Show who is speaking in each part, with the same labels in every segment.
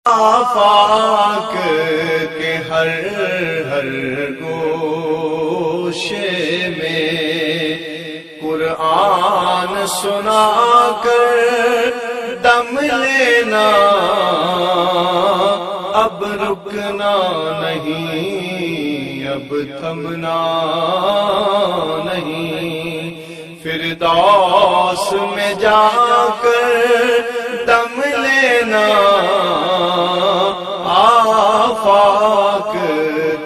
Speaker 1: آفاق کے ہر ہر گوشے میں قرآن سنا کر دم لینا، اب رکنا نہیں، اب تھمنا نہیں، فردوس میں جا کر دم لینا، آفاق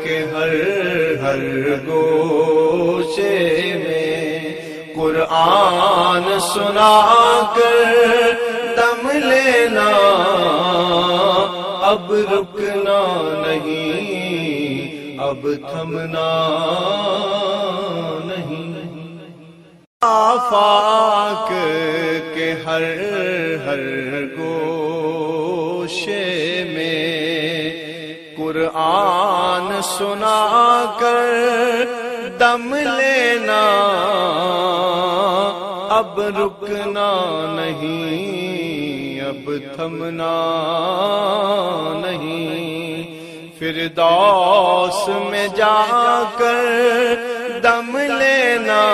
Speaker 1: کے ہر ہر گوشے میں قرآن سنا کر دم لینا، اب رکنا نہیں، اب تھمنا نہیں۔ آفاق کے ہر ہر گوشے میں قرآن سنا کر دم لینا، اب رکنا نہیں، اب تھمنا نہیں، فردوس میں جا کر دم لینا،